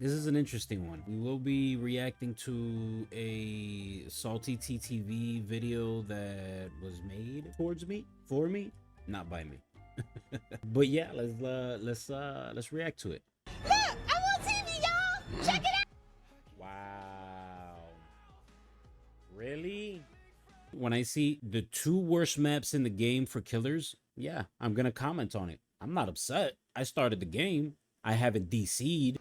This is an interesting one. We will be reacting to a salty TTV video that was made towards me, for me, not by me. But yeah, let's react to it. Look, I'm on TV, y'all. Check it out. Wow. Really? When I see the 2 worst maps in the game for killers, yeah, I'm gonna comment on it. I'm not upset. I started the game. I haven't DC'd.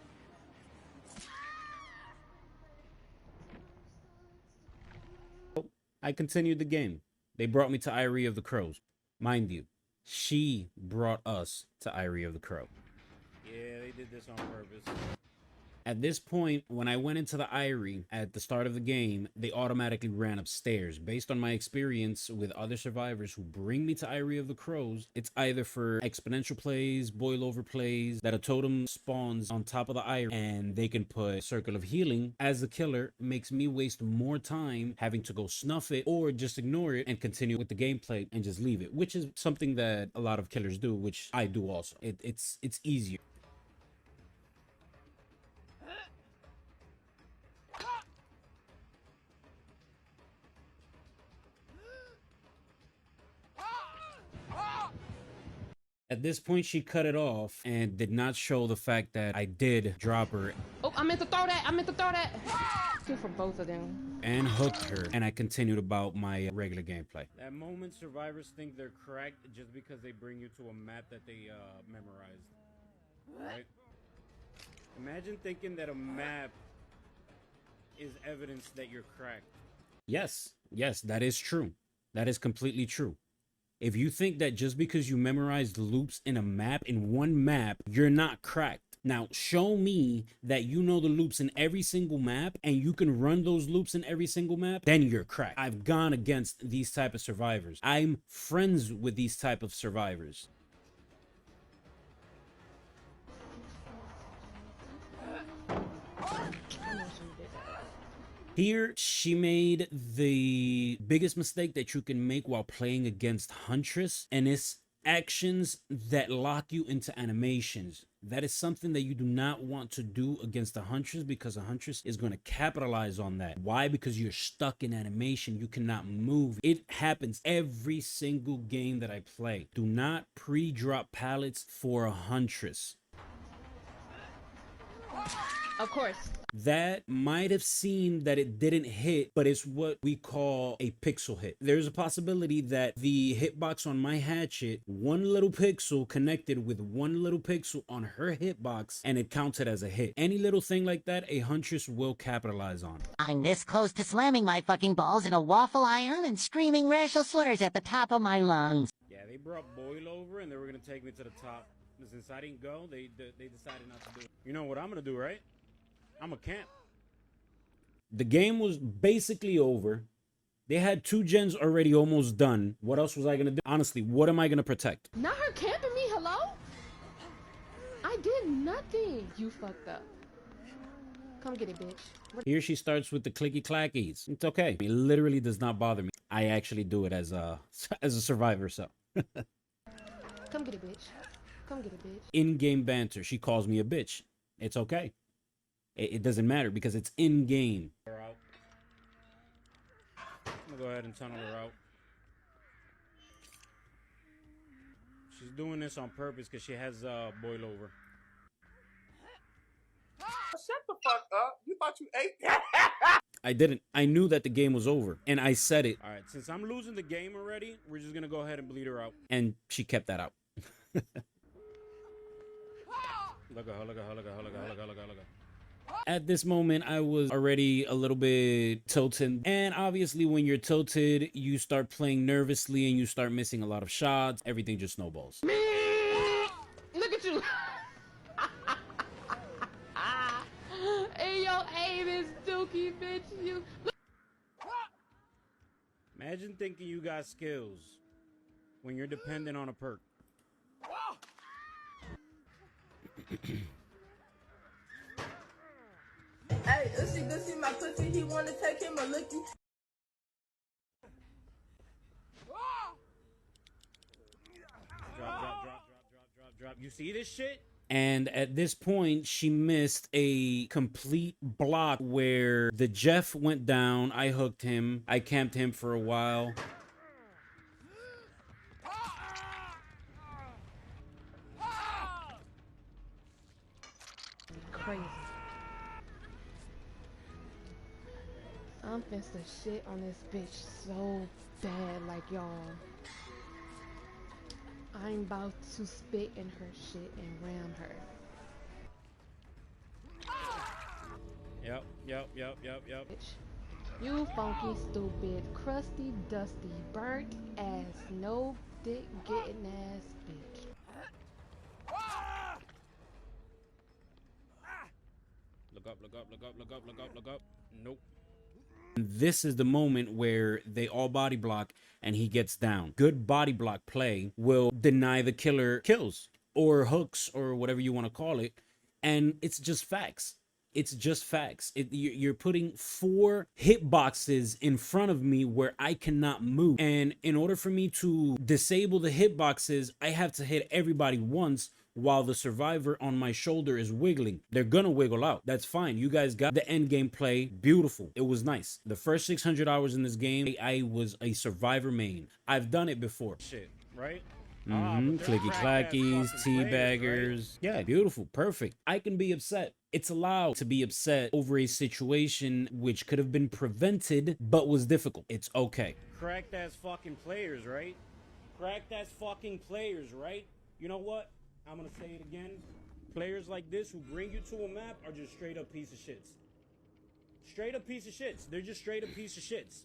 I continued the game. They brought me to Irie of the Crows. Mind you, she brought us to Irie of the Crow. Yeah, they did this on purpose. At this point, when I went into the Irie at the start of the game, they automatically ran upstairs. Based on my experience with other survivors who bring me to Irie of the Crows, it's either for exponential plays, boil over plays, that a totem spawns on top of the Irie and they can put Circle of Healing. As the killer, makes me waste more time having to go snuff it or just ignore it and continue with the gameplay and just leave it, which is something that a lot of killers do, which I do also. It's easier. At this point, she cut it off and did not show the fact that I did drop her. Oh, I meant to throw that. Two for both of them. And hooked her, and I continued about my regular gameplay. That moment, survivors think they're cracked just because they bring you to a map that they memorized. Right? Imagine thinking that a map is evidence that you're cracked. Yes, that is true. That is completely true. If you think that just because you memorized loops in a map, in one map, you're not cracked. Now, show me that you know the loops in every single map and you can run those loops in every single map, then you're cracked. I've gone against these type of survivors. I'm friends with these type of survivors. Here, she made the biggest mistake that you can make while playing against Huntress, and it's actions that lock you into animations. That is something that you do not want to do against a Huntress, because a Huntress is going to capitalize on that. Why? Because you're stuck in animation. You cannot move. It happens every single game that I play. Do not pre-drop pallets for a Huntress. Of course. That might have seemed that it didn't hit, but it's what we call a pixel hit. There's a possibility that the hitbox on my hatchet, one little pixel connected with one little pixel on her hitbox, and it counted as a hit. Any little thing like that, a Huntress will capitalize on. I'm this close to slamming my fucking balls in a waffle iron and screaming racial slurs at the top of my lungs. Yeah, they brought Boyle over and they were gonna take me to the top. But since I didn't go, they decided not to do it. You know what I'm gonna do, right? I'm a camp. The game was basically over. They had 2 gens already almost done. What else was I gonna do? Honestly, what am I gonna protect? Not her camping me, hello? I did nothing. You fucked up. Come get it, bitch. Here she starts with the clicky clackies. It's okay. It literally does not bother me. I actually do it as a survivor, so. Come get it, bitch. Come get it, bitch. In-game banter. She calls me a bitch. It's okay. It doesn't matter because it's in-game. I'm gonna go ahead and tunnel her out. She's doing this on purpose because she has boil over. Shut the fuck up. You thought you ate that? I didn't. I knew that the game was over. And I said it. All right, since I'm losing the game already, we're just gonna go ahead and bleed her out. And she kept that out. Look at her, look at her, look at her, look at her, look at her, look at her. At this moment, I was already a little bit tilted. And obviously, when you're tilted, you start playing nervously and you start missing a lot of shots. Everything just snowballs. Look at you. Hey, yo, aim is dookie, bitch. You. Imagine thinking you got skills when you're dependent on a perk. Hey, if she good see my pussy, he wanna take him a lookie. Drop. You see this shit? And at this point, she missed a complete block where the Jeff went down. I hooked him. I camped him for a while. Crazy. I'm finna shit on this bitch so bad, like y'all. I'm about to spit in her shit and ram her. Yep. Bitch. You funky, stupid, crusty, dusty, burnt ass, no dick getting ass bitch. Look up. Nope. This is the moment where they all body block and he gets down. Good body block play will deny the killer kills or hooks or whatever you want to call it. And it's just facts. It's just facts. You're putting 4 hitboxes in front of me where I cannot move. And in order for me to disable the hitboxes, I have to hit everybody once while the survivor on my shoulder is wiggling. They're gonna wiggle out. That's fine. You guys got the end game play. Beautiful. It was nice. The first 600 hours in this game, I was a survivor main. I've done it before. Shit, right? Clicky clackies, teabaggers. Right? Yeah, beautiful, perfect. I can be upset. It's allowed to be upset over a situation which could have been prevented, but was difficult. It's okay. Cracked ass fucking players, right? Cracked ass fucking players, right? You know what? I'm gonna say it again. Players like this who bring you to a map are just straight up piece of shits. Straight up piece of shits. They're just straight up piece of shits.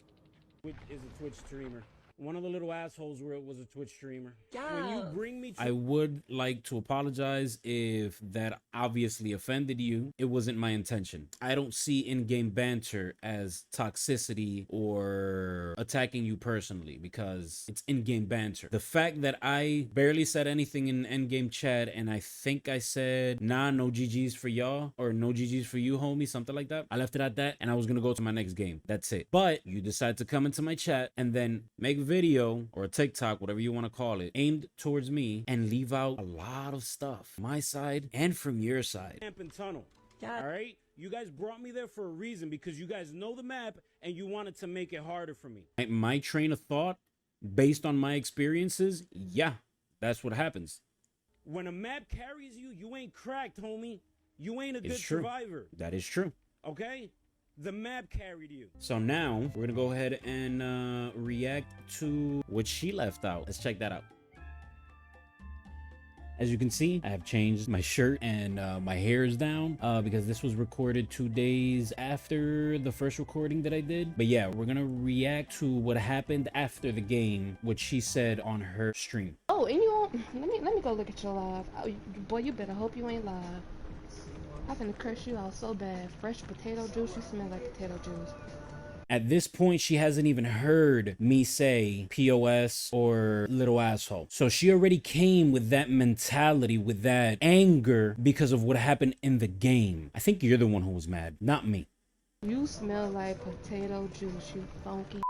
Which is a Twitch streamer. One of the little assholes where it was a Twitch streamer. When you bring me to... I would like to apologize if that obviously offended you. It wasn't my intention. I don't see in-game banter as toxicity or attacking you personally because it's in-game banter. The fact that I barely said anything in end-game chat and I think I said, nah, no GG's for y'all or no GG's for you, homie, something like that. I left it at that and I was gonna go to my next game. That's it. But you decide to come into my chat and then make video or a TikTok, whatever you want to call it, aimed towards me and leave out a lot of stuff, my side and from your side. Camp and tunnel. All right, you guys brought me there for a reason because you guys know the map and you wanted to make it harder for me. My train of thought, based on my experiences, yeah, that's what happens. When a map carries you, you ain't cracked, homie. You ain't a good survivor. That is true. Okay. The map carried you. So now we're gonna go ahead and react to what she left out. Let's check that out. As you can see, I have changed my shirt and my hair is down because this was recorded 2 days after the first recording that I did. But yeah, we're gonna react to what happened after the game, what she said on her stream. Oh, and you won't, let me go look at your live. Oh, boy, you better hope you ain't live. I'm finna curse you out so bad. Fresh potato juice, you smell like potato juice. At this point, she hasn't even heard me say POS or little asshole. So she already came with that mentality, with that anger because of what happened in the game. I think you're the one who was mad, not me. You smell like potato juice, you funky.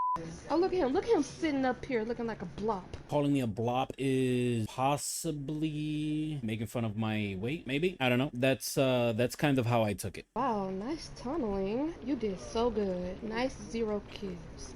Oh, look at him sitting up here looking like a blop. Calling me a blop is possibly making fun of my weight, maybe? I don't know. That's kind of how I took it. Wow, nice tunneling. You did so good. Nice 0 kills.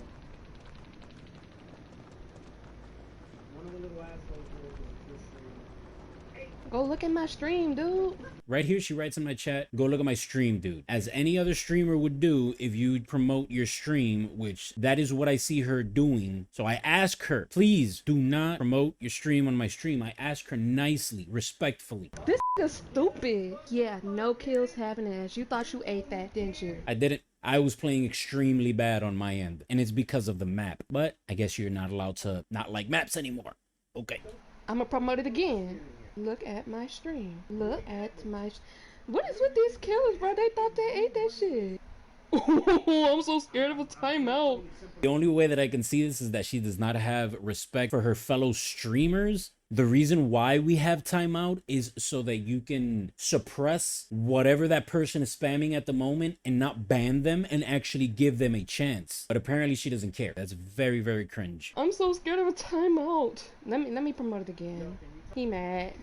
Go look at my stream, dude. Right here, she writes in my chat, go look at my stream, dude. As any other streamer would do if you promote your stream, which that is what I see her doing. So I ask her, please do not promote your stream on my stream. I ask her nicely, respectfully. This is stupid. Yeah, no kills having ass. You thought you ate that, didn't you? I didn't. I was playing extremely bad on my end, and it's because of the map. But I guess you're not allowed to not like maps anymore. Okay. I'm gonna promote it again. Look at my stream. Look at my... What is with these killers, bro? They thought they ate that shit. I'm so scared of a timeout. The only way that I can see this is that she does not have respect for her fellow streamers. The reason why we have timeout is so that you can suppress whatever that person is spamming at the moment and not ban them and actually give them a chance. But apparently she doesn't care. That's very, very cringe. I'm so scared of a timeout. Let me promote it again. He mad.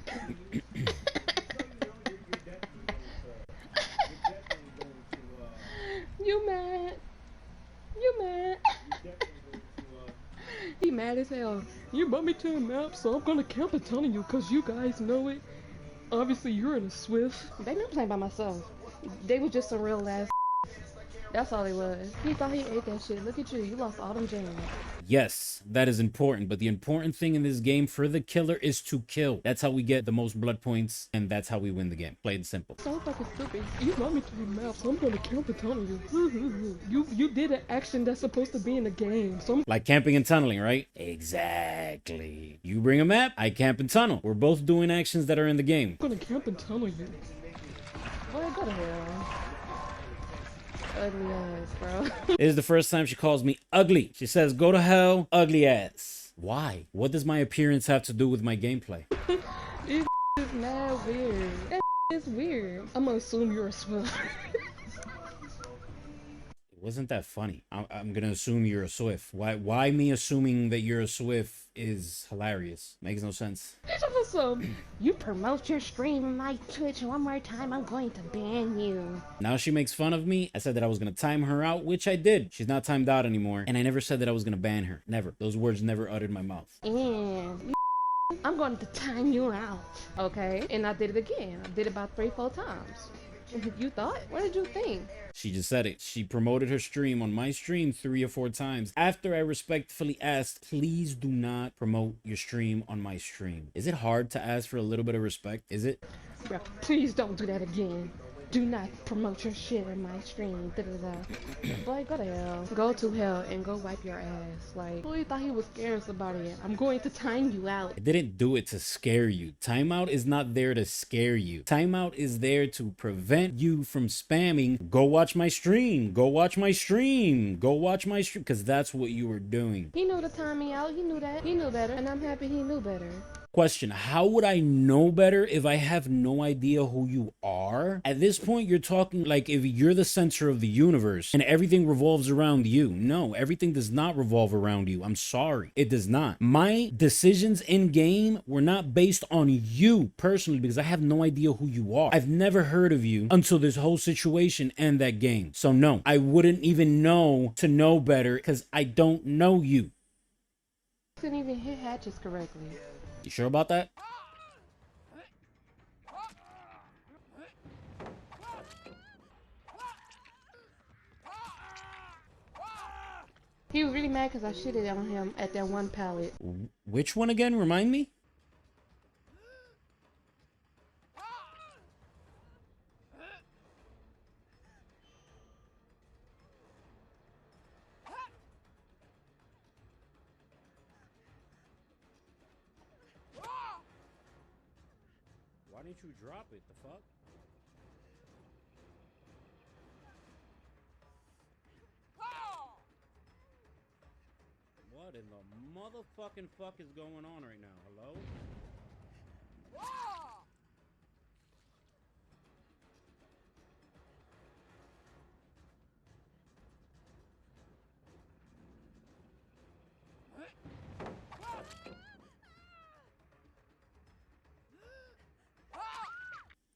mad as hell. You brought me to a map, so I'm gonna camp and tunnel you, cause you guys know it. Obviously, you're in a Swift. Baby, I'm playing by myself. They was just some real ass. That's all they was. He thought he ate that shit. Look at you. You lost all them gems. Yes, that is important, but the important thing in this game for the killer is to kill. That's how we get the most blood points, and that's how we win the game. Plain and simple. So fucking stupid. You brought me to the map, so I'm gonna camp and tunnel you. You did an action that's supposed to be in the game, so I'm Like camping and tunneling, right? Exactly. You bring a map, I camp and tunnel. We're both doing actions that are in the game. gonna camp and tunnel you. Boy, go to hell. Ugly ass, bro. This is the first time she calls me ugly. She says, go to hell, ugly ass. Why? What does my appearance have to do with my gameplay? This is mad weird. That is weird. I'm gonna assume you're a Swift. It wasn't that funny. I'm gonna assume you're a Swift. Why me assuming that you're a Swift is hilarious? Makes no sense. You promote your stream on my Twitch one more time, I'm going to ban you. Now she makes fun of me. I said that I was gonna time her out, which I did. She's not timed out anymore. And I never said that I was gonna ban her. Never. Those words never uttered my mouth. And I'm going to time you out. Okay, and I did it again. I did it about 3-4 times. You thought? What did you think? She just said it. She promoted her stream on my stream 3 or 4 times after I respectfully asked, please do not promote your stream on my stream. Is it hard to ask for a little bit of respect? Is it? Bro, please don't do that again. Do not promote your shit in my stream. Boy, go to hell. Go to hell and go wipe your ass. Like, who thought he was scaring somebody? I'm going to time you out. I didn't do it to scare you. Timeout is not there to scare you. Timeout is there to prevent you from spamming, go watch my stream, go watch my stream, go watch my stream, because that's what you were doing. He knew to time me out. He knew that. He knew better. And I'm happy he knew better. Question, how would I know better if I have no idea who you are? At this point, you're talking like if you're the center of the universe and everything revolves around you. No, everything does not revolve around you. I'm sorry. It does not. My decisions in game were not based on you personally because I have no idea who you are. I've never heard of you until this whole situation and that game. So no, I wouldn't even know to know better because I don't know you. Couldn't even hit hatches correctly. You sure about that? He was really mad because I shitted on him at that one pallet. Which one again? Remind me? Why didn't you drop it? The fuck? What in the motherfucking fuck is going on right now? Hello?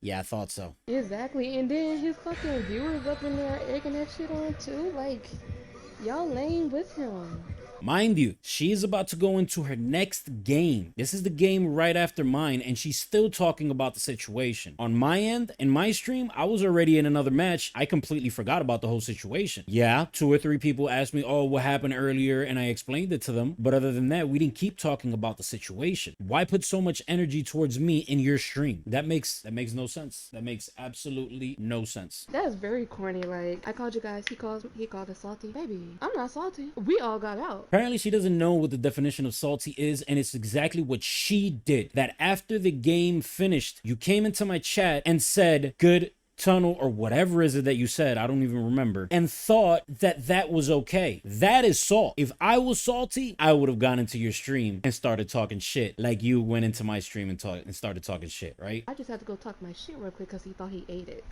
Yeah, I thought so. Exactly, and then his fucking viewers up in there egging that shit on too. Like, y'all lame with him. Mind you, she is about to go into her next game. This is the game right after mine, and she's still talking about the situation. On my end, in my stream, I was already in another match. I completely forgot about the whole situation. Yeah, 2 or 3 people asked me, oh, what happened earlier, and I explained it to them. But other than that, we didn't keep talking about the situation. Why put so much energy towards me in your stream? That makes no sense. That makes absolutely no sense. That is very corny. Like, I called you guys, he called us salty. Baby, I'm not salty. We all got out. Apparently, she doesn't know what the definition of salty is, and it's exactly what she did. That after the game finished, you came into my chat and said, good tunnel, or whatever is it that you said, I don't even remember, and thought that that was okay. That is salt. If I was salty, I would have gone into your stream and started talking shit like you went into my stream and started talking shit, right? I just had to go talk my shit real quick because he thought he ate it.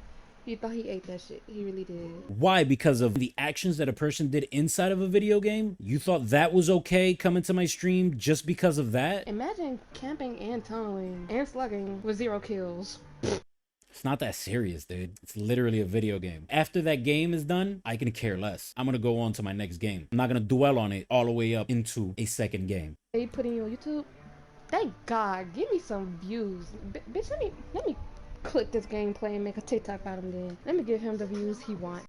He thought he ate that shit. He really did. Why? Because of the actions that a person did inside of a video game? You thought that was okay coming to my stream just because of that? Imagine camping and tunneling and slugging with 0 kills. It's not that serious, dude. It's literally a video game. After that game is done, I can care less. I'm gonna go on to my next game. I'm not gonna dwell on it all the way up into a second game. They putting you on YouTube? Thank God. Give me some views. Bitch, let me click this gameplay and make a TikTok about him then. Let me give him the views he wants.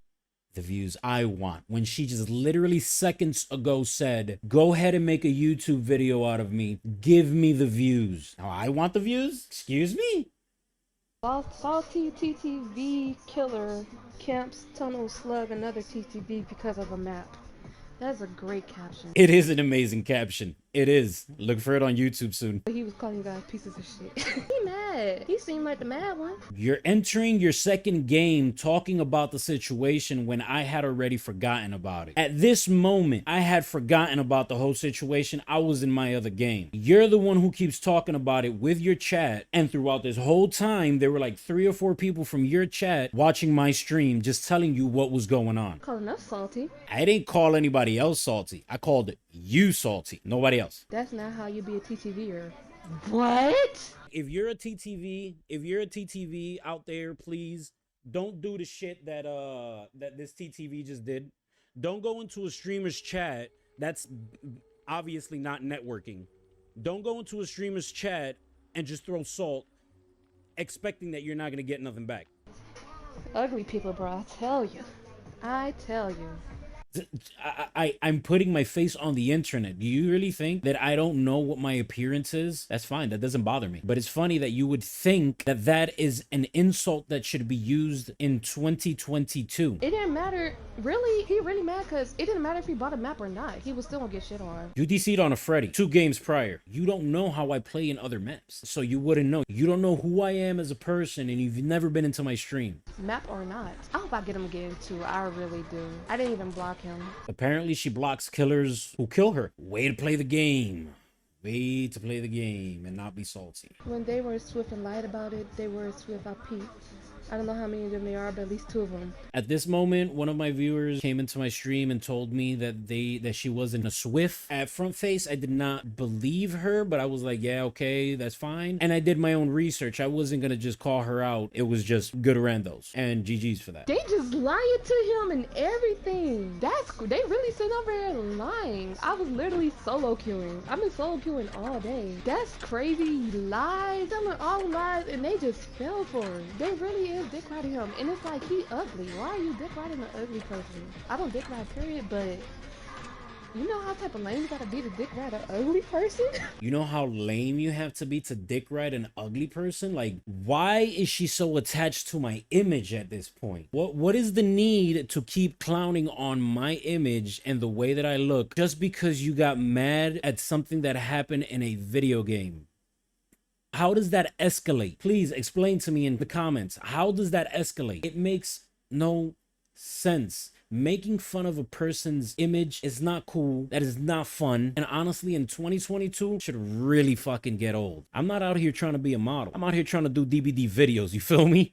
The views I want, when she just literally seconds ago said, go ahead and make a YouTube video out of me. Give me the views. Now I want the views? Excuse me? Salty TTV killer camps tunnel slug another TTV because of a map. That's a great caption. It is an amazing caption. It is. Look for it on YouTube soon. He was calling you guys pieces of shit. He mad. He seemed like the mad one. You're entering your second game talking about the situation when I had already forgotten about it. At this moment, I had forgotten about the whole situation. I was in my other game. You're the one who keeps talking about it with your chat. And throughout this whole time, there were like 3 or 4 people from your chat watching my stream, just telling you what was going on. Calling us salty. I didn't call anybody else salty. I called you salty. Nobody else. That's not how you be a TTVer. What? If you're a TTV out there, please don't do the shit that that this TTV just did. Don't go into a streamer's chat. That's obviously not networking. Don't go into a streamer's chat and just throw salt expecting that you're not gonna get nothing back. Ugly people, bro. I tell you. I'm putting my face on the internet. Do you really think that I don't know what my appearance is? That's fine. That doesn't bother me. But it's funny that you would think that that is an insult that should be used in 2022. It didn't matter. Really? He really mad because it didn't matter if he bought a map or not. He was still gonna get shit on. You DC'd on a Freddy 2 games prior. You don't know how I play in other maps. So you wouldn't know. You don't know who I am as a person and you've never been into my stream. Map or not. I hope I get him again too. I really do. I didn't even block him. Apparently she blocks killers who kill her. Way to play the game. Way to play the game and not be salty. When they were swift and lied about it, they were swift I peeped. I don't know how many of them there are, but at least 2 of them. At this moment, one of my viewers came into my stream and told me that she wasn't a Swift. At front face, I did not believe her, but I was like, yeah, okay, that's fine. And I did my own research. I wasn't gonna just call her out. It was just good randos. And GG's for that. They just lying to him and everything. They really sit over there lying. I was literally solo queuing. I've been solo queuing all day. That's crazy. Lies. Telling all lies and they just fell for it. They really is dick riding him. And it's like, he ugly. Why are you dick riding an ugly person? I don't dick ride, period, but you know how type of lame you gotta be to dick ride an ugly person? You know how lame you have to be to dick ride an ugly person? Like, why is she so attached to my image at this point? What is the need to keep clowning on my image and the way that I look just because you got mad at something that happened in a video game? How does that escalate? Please explain to me in the comments. How does that escalate? It makes no sense. Making fun of a person's image is not cool. That is not fun. And honestly, in 2022, should really fucking get old. I'm not out here trying to be a model. I'm out here trying to do DBD videos. You feel me?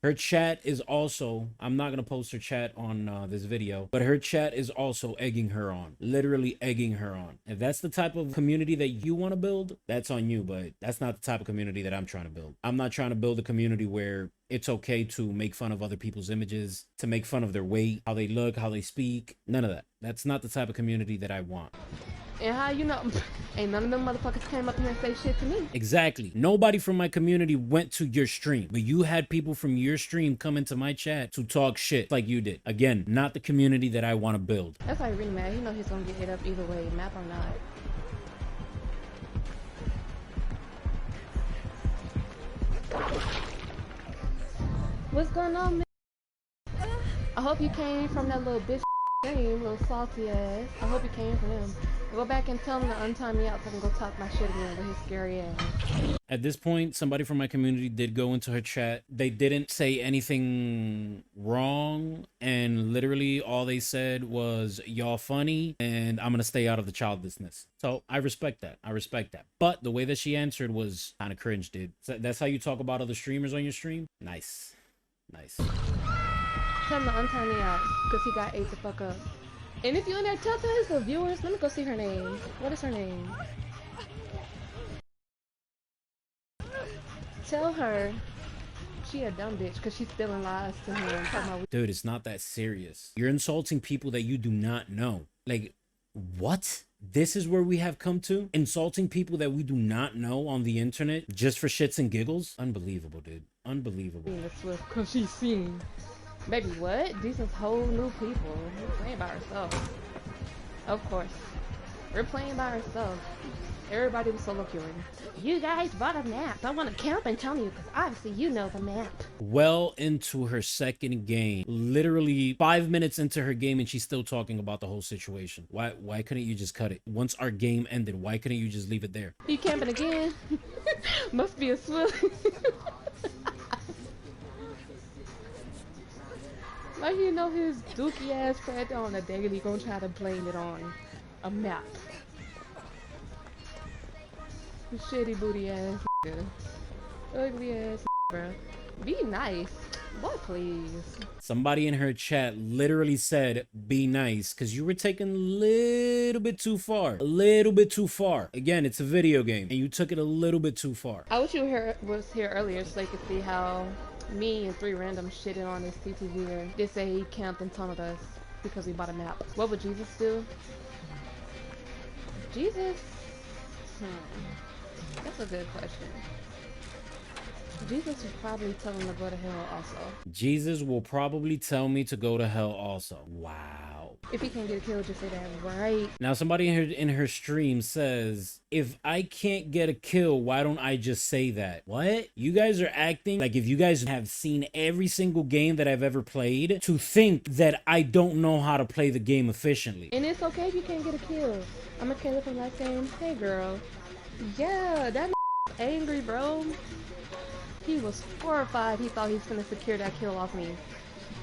Her chat is also, I'm not going to post her chat on this video, but her chat is also egging her on, literally egging her on. If that's the type of community that you want to build, that's on you, but that's not the type of community that I'm trying to build. I'm not trying to build a community where it's okay to make fun of other people's images, to make fun of their weight, how they look, how they speak, none of that. That's not the type of community that I want. And how you know, ain't none of them motherfuckers came up here and say shit to me. Exactly. Nobody from my community went to your stream, but you had people from your stream come into my chat to talk shit like you did. Again, not the community that I want to build. That's why he really mad. He know he's gonna get hit up either way, map or not. What's going on, man? I hope you came from that little bitch game, little salty ass. I hope you came from him. Go back and tell him to untime me out so I can go talk my shit again with his scary ass. At this point, somebody from my community did go into her chat. They didn't say anything wrong, and literally all they said was, y'all funny, and I'm gonna stay out of the childlessness. So I respect that. I respect that. But the way that she answered was kind of cringe, dude. So that's how you talk about other streamers on your stream? Nice. Nice. Tell him to untime me out, because he got ate the fuck up. And if you're in there, tell his viewers, let me go see her name. What is her name? Tell her she a dumb bitch because she's spilling lies to him. Talking about Dude, it's not that serious. You're insulting people that you do not know. Like, what? This is where we have come to? Insulting people that we do not know on the internet just for shits and giggles? Unbelievable, dude. Unbelievable. being a Swift because she's seen. Baby, what? These is whole new people. We're playing by ourselves. Of course. We're playing by ourselves. Everybody was solo queuing. You guys bought a map. I want to camp and tell you because obviously you know the map. Well into her second game. Literally 5 minutes into her game and she's still talking about the whole situation. Why couldn't you just cut it? Once our game ended, why couldn't you just leave it there? He camping again. Must be a Swift. Like you know his dookie ass fat on a daily gonna try to blame it on a map. Shitty booty ass nigga. Ugly ass bro. Be nice. What please? Somebody in her chat literally said, be nice, because you were taking a little bit too far. A little bit too far. Again, it's a video game, and you took it a little bit too far. I wish you was here earlier so you could see how me and 3 random shitted on this TTV. They say he camped and tunneled us because we bought a map. What would Jesus do? Jesus? That's a good question. Jesus would probably tell him to go to hell also. Jesus will probably tell me to go to hell also. Wow. If he can't get a kill, just say that, right? Now somebody in her stream says, if I can't get a kill, why don't I just say that? What? You guys are acting like if you guys have seen every single game that I've ever played to think that I don't know how to play the game efficiently. And it's okay if you can't get a kill. I'm a Caleb from last game. Hey girl. Yeah, that angry, bro. He was horrified. He thought he was gonna secure that kill off me.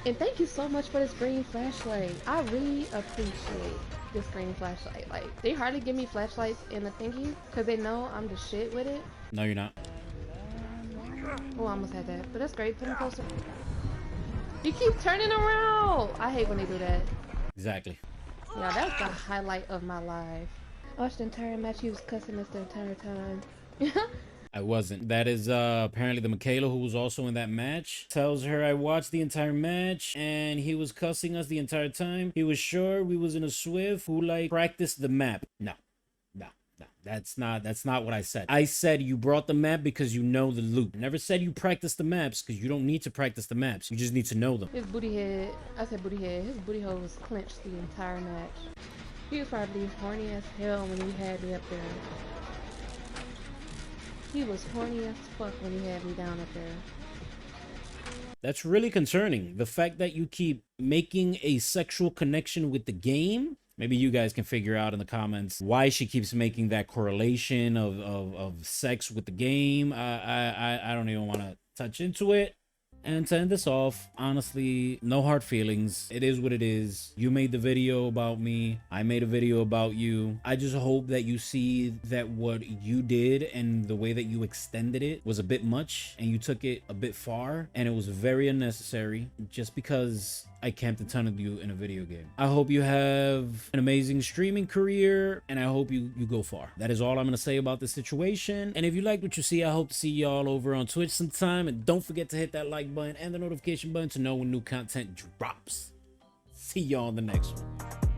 And thank you so much for this green flashlight. I really appreciate this green flashlight. Like, they hardly give me flashlights in the thingy because they know I'm the shit with it. No, you're not. Oh, I almost had that. But that's great. Put him closer. You keep turning around. I hate when they do that. Exactly. Yeah, that's the highlight of my life. I watched the entire match. He was cussing us the entire time. I wasn't. That is apparently the Michaela who was also in that match. Tells her I watched the entire match and he was cussing us the entire time. He was sure we was in a Swift who like practiced the map. No. That's not what I said. I said you brought the map because you know the loop. Never said you practice the maps because you don't need to practice the maps. You just need to know them. His booty head, I said booty head, his booty hole was clenched the entire match. He was probably horny as hell when he had me up there. He was horny as fuck when he had me down up there. That's really concerning. The fact that you keep making a sexual connection with the game. Maybe you guys can figure out in the comments why she keeps making that correlation of sex with the game. I don't even want to touch into it. And to end this off, honestly, no hard feelings. It is what it is. You made the video about me. I made a video about you. I just hope that you see that what you did and the way that you extended it was a bit much and you took it a bit far and it was very unnecessary just because I camped a ton of you in a video game. I hope you have an amazing streaming career and I hope you go far. That is all I'm going to say about this situation. And if you like what you see, I hope to see y'all over on Twitch sometime. And don't forget to hit that like button and the notification button to know when new content drops. See y'all on the next one.